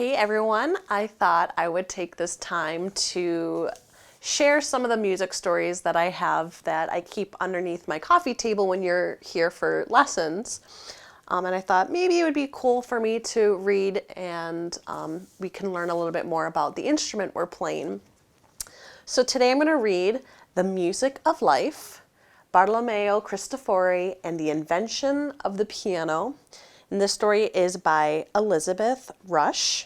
Hey everyone, I thought I would take this time to share some of the music stories that I have that I keep underneath my coffee table when you're here for lessons. And I thought maybe it would be cool for me to read and we can learn a little bit more about the instrument we're playing. So today I'm going to read The Music of Life, Bartolomeo Cristofori and the Invention of the Piano. And this story is by Elizabeth Rusch,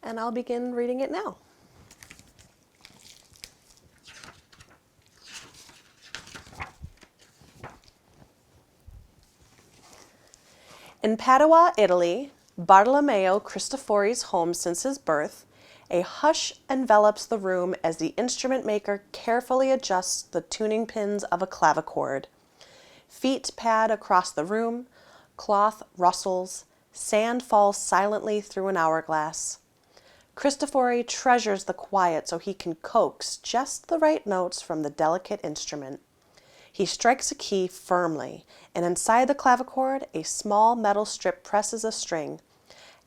and I'll begin reading it now. In Padua, Italy, Bartolomeo Cristofori's home since his birth, a hush envelops the room as the instrument maker carefully adjusts the tuning pins of a clavichord. Feet pad across the room, cloth rustles, sand falls silently through an hourglass. Cristofori treasures the quiet so he can coax just the right notes from the delicate instrument. He strikes a key firmly, and inside the clavichord, a small metal strip presses a string.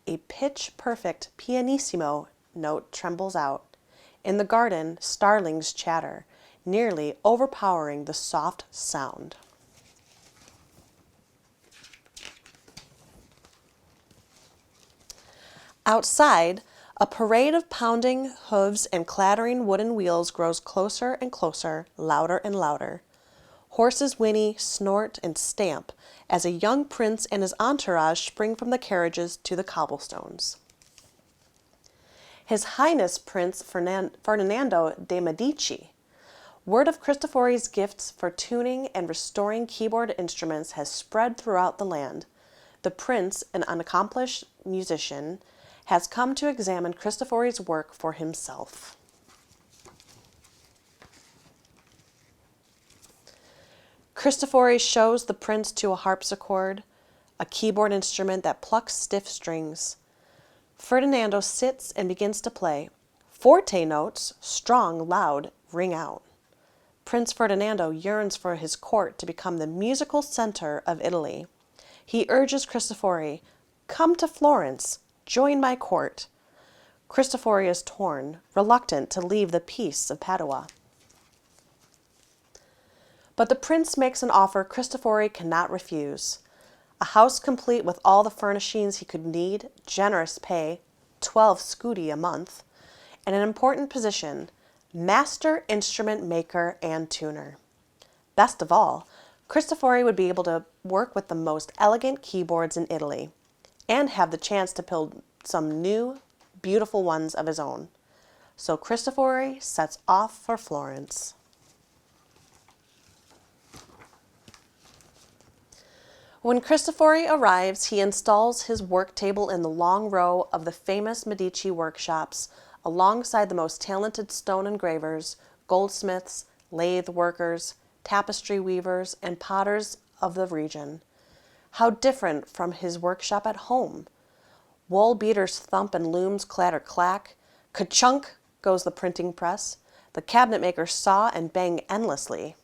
A pitch-perfect pianissimo note trembles out. In the garden, starlings chatter, nearly overpowering the soft sound. Outside, a parade of pounding hooves and clattering wooden wheels grows closer and closer, louder and louder. Horses whinny, snort, and stamp as a young prince and his entourage spring from the carriages to the cobblestones. His Highness Prince Ferdinando de' Medici. Word of Cristofori's gifts for tuning and restoring keyboard instruments has spread throughout the land. The prince, an unaccomplished musician, has come to examine Cristofori's work for himself. Cristofori shows the prince to a harpsichord, a keyboard instrument that plucks stiff strings. Ferdinando sits and begins to play. Forte notes, strong, loud, ring out. Prince Ferdinando yearns for his court to become the musical center of Italy. He urges Cristofori, "Come to Florence. Join my court." Cristofori is torn, reluctant to leave the peace of Padua. But the prince makes an offer Cristofori cannot refuse. A house complete with all the furnishings he could need, generous pay, 12 scudi a month, and an important position, master instrument maker and tuner. Best of all, Cristofori would be able to work with the most elegant keyboards in Italy, and have the chance to build some new, beautiful ones of his own. So Cristofori sets off for Florence. When Cristofori arrives, he installs his work table in the long row of the famous Medici workshops, alongside the most talented stone engravers, goldsmiths, lathe workers, tapestry weavers, and potters of the region. How different from his workshop at home! Wool beaters thump and looms clatter clack. Ka-chunk goes the printing press. The cabinet makers saw and bang endlessly.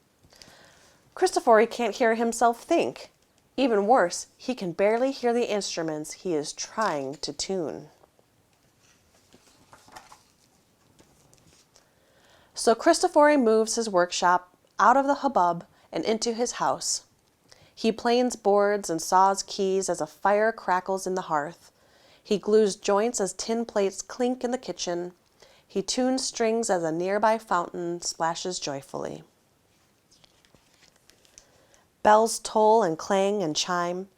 Cristofori can't hear himself think. Even worse, he can barely hear the instruments he is trying to tune. So Cristofori moves his workshop out of the hubbub and into his house. He planes boards and saws keys as a fire crackles in the hearth. He glues joints as tin plates clink in the kitchen. He tunes strings as a nearby fountain splashes joyfully. Bells toll and clang and chime,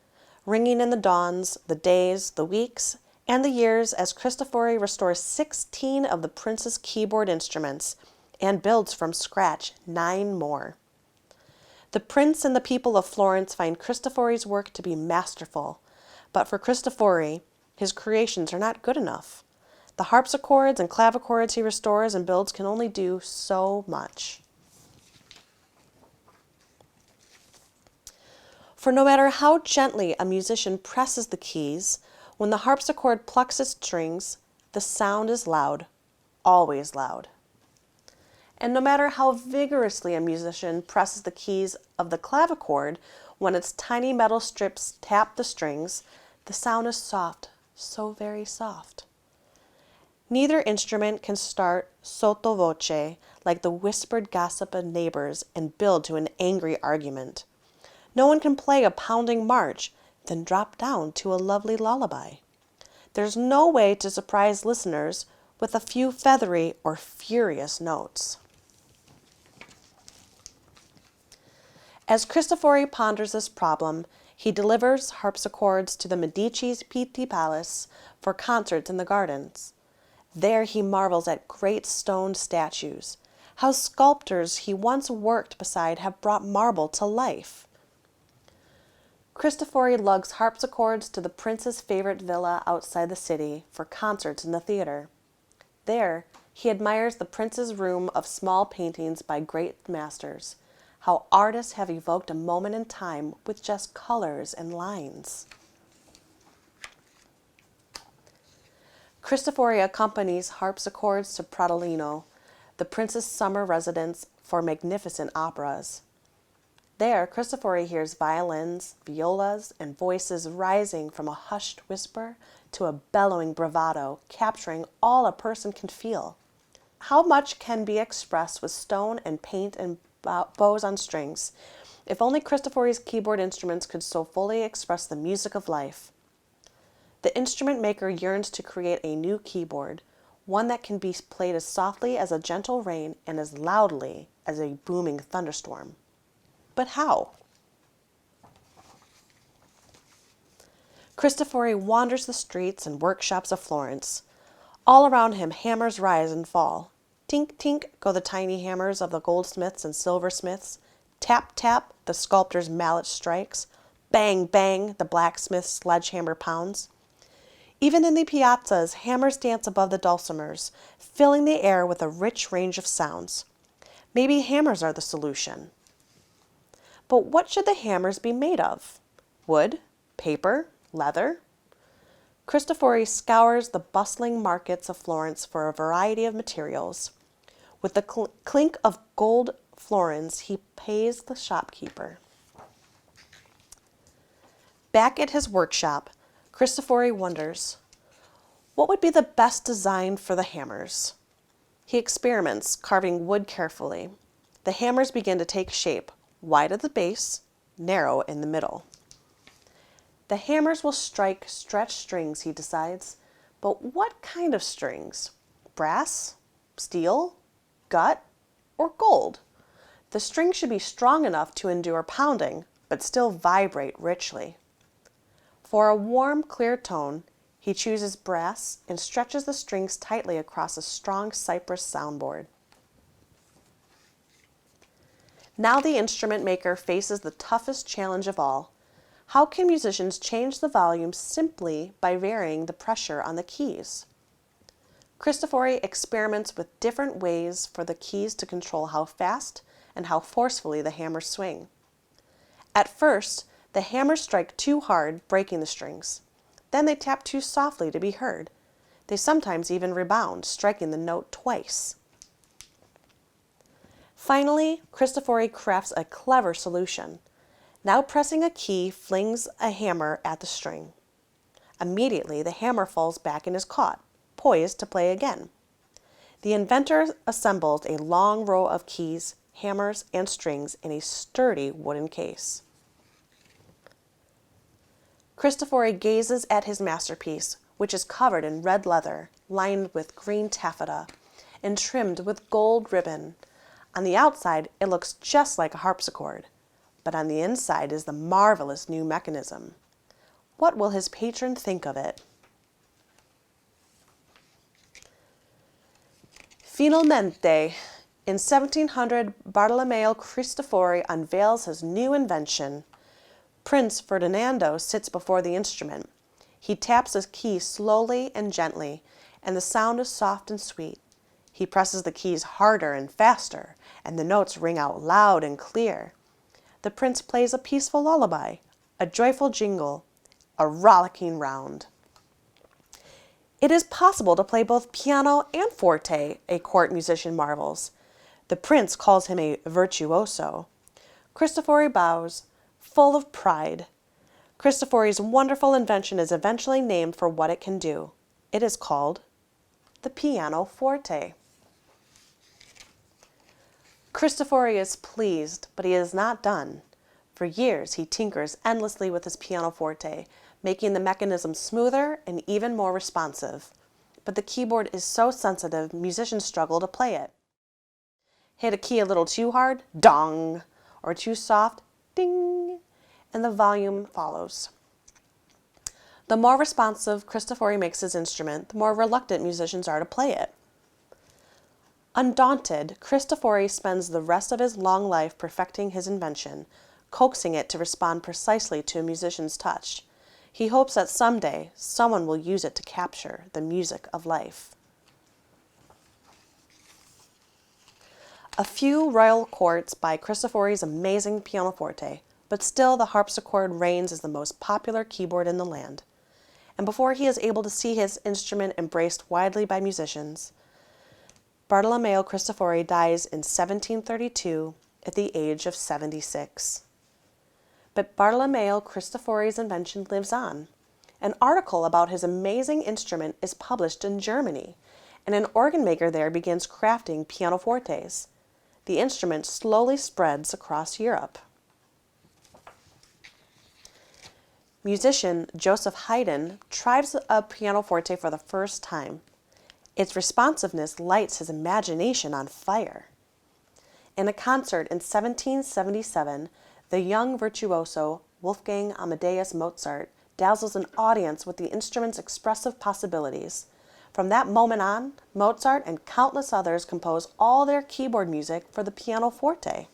ringing in the dawns, the days, the weeks, and the years as Cristofori restores 16 of the prince's keyboard instruments and builds from scratch 9 more. The prince and the people of Florence find Cristofori's work to be masterful, but for Cristofori, his creations are not good enough. The harpsichords and clavichords he restores and builds can only do so much. For no matter how gently a musician presses the keys, when the harpsichord plucks its strings, the sound is loud, always loud. And no matter how vigorously a musician presses the keys of the clavichord, when its tiny metal strips tap the strings, the sound is soft, so very soft. Neither instrument can start sotto voce, like the whispered gossip of neighbors, and build to an angry argument. No one can play a pounding march, then drop down to a lovely lullaby. There's no way to surprise listeners with a few feathery or furious notes. As Cristofori ponders this problem, he delivers harpsichords to the Medici's Pitti Palace for concerts in the gardens. There he marvels at great stone statues, how sculptors he once worked beside have brought marble to life. Cristofori lugs harpsichords to the prince's favorite villa outside the city for concerts in the theater. There, he admires the prince's room of small paintings by great masters, how artists have evoked a moment in time with just colors and lines. Cristofori accompanies harpsichords to Pratolino, the prince's summer residence, for magnificent operas. There, Cristofori hears violins, violas, and voices rising from a hushed whisper to a bellowing bravado, capturing all a person can feel. How much can be expressed with stone and paint and bows on strings, if only Cristofori's keyboard instruments could so fully express the music of life. The instrument maker yearns to create a new keyboard, one that can be played as softly as a gentle rain and as loudly as a booming thunderstorm. But how? Cristofori wanders the streets and workshops of Florence. All around him hammers rise and fall. Tink, tink go the tiny hammers of the goldsmiths and silversmiths. Tap, tap, the sculptor's mallet strikes. Bang, bang, the blacksmith's sledgehammer pounds. Even in the piazzas, hammers dance above the dulcimers, filling the air with a rich range of sounds. Maybe hammers are the solution. But what should the hammers be made of? Wood? Paper? Leather? Cristofori scours the bustling markets of Florence for a variety of materials. With the clink of gold florins, he pays the shopkeeper. Back at his workshop, Cristofori wonders, what would be the best design for the hammers? He experiments, carving wood carefully. The hammers begin to take shape, wide at the base, narrow in the middle. The hammers will strike stretched strings, he decides. But what kind of strings? Brass? Steel? Gut? Or gold? The string should be strong enough to endure pounding, but still vibrate richly. For a warm, clear tone, he chooses brass and stretches the strings tightly across a strong cypress soundboard. Now the instrument maker faces the toughest challenge of all. How can musicians change the volume simply by varying the pressure on the keys? Cristofori experiments with different ways for the keys to control how fast and how forcefully the hammers swing. At first, the hammers strike too hard, breaking the strings. Then they tap too softly to be heard. They sometimes even rebound, striking the note twice. Finally, Cristofori crafts a clever solution. Now pressing a key flings a hammer at the string. Immediately, the hammer falls back and is caught, poised to play again. The inventor assembles a long row of keys, hammers, and strings in a sturdy wooden case. Cristofori gazes at his masterpiece, which is covered in red leather, lined with green taffeta, and trimmed with gold ribbon. On the outside, it looks just like a harpsichord, but on the inside is the marvelous new mechanism. What will his patron think of it? Finalmente, in 1700, Bartolomeo Cristofori unveils his new invention. Prince Ferdinando sits before the instrument. He taps his key slowly and gently, and the sound is soft and sweet. He presses the keys harder and faster, and the notes ring out loud and clear. The prince plays a peaceful lullaby, a joyful jingle, a rollicking round. It is possible to play both piano and forte, a court musician marvels. The prince calls him a virtuoso. Cristofori bows, full of pride. Cristofori's wonderful invention is eventually named for what it can do. It is called the pianoforte. Cristofori is pleased, but he is not done. For years, he tinkers endlessly with his pianoforte, making the mechanism smoother and even more responsive. But the keyboard is so sensitive, musicians struggle to play it. Hit a key a little too hard, dong, or too soft, ding, and the volume follows. The more responsive Cristofori makes his instrument, the more reluctant musicians are to play it. Undaunted, Cristofori spends the rest of his long life perfecting his invention, coaxing it to respond precisely to a musician's touch. He hopes that someday someone will use it to capture the music of life. A few royal courts buy Cristofori's amazing pianoforte, but still the harpsichord reigns as the most popular keyboard in the land. And before he is able to see his instrument embraced widely by musicians, Bartolomeo Cristofori dies in 1732 at the age of 76. But Bartolomeo Cristofori's invention lives on. An article about his amazing instrument is published in Germany, and an organ maker there begins crafting pianofortes. The instrument slowly spreads across Europe. Musician Joseph Haydn tries a pianoforte for the first time. Its responsiveness lights his imagination on fire. In a concert in 1777, the young virtuoso Wolfgang Amadeus Mozart dazzles an audience with the instrument's expressive possibilities. From that moment on, Mozart and countless others compose all their keyboard music for the pianoforte.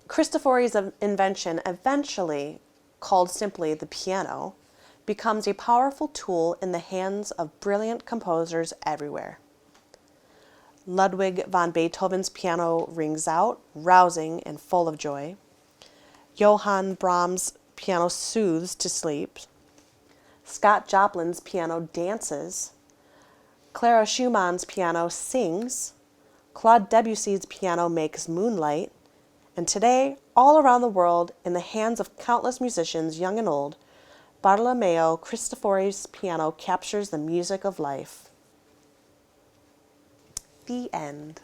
Cristofori's invention, eventually called simply the piano, becomes a powerful tool in the hands of brilliant composers everywhere. Ludwig van Beethoven's piano rings out, rousing and full of joy. Johann Brahms' piano soothes to sleep. Scott Joplin's piano dances. Clara Schumann's piano sings. Claude Debussy's piano makes moonlight. And today, all around the world, in the hands of countless musicians, young and old, Bartolomeo Cristofori's piano captures the music of life. The end.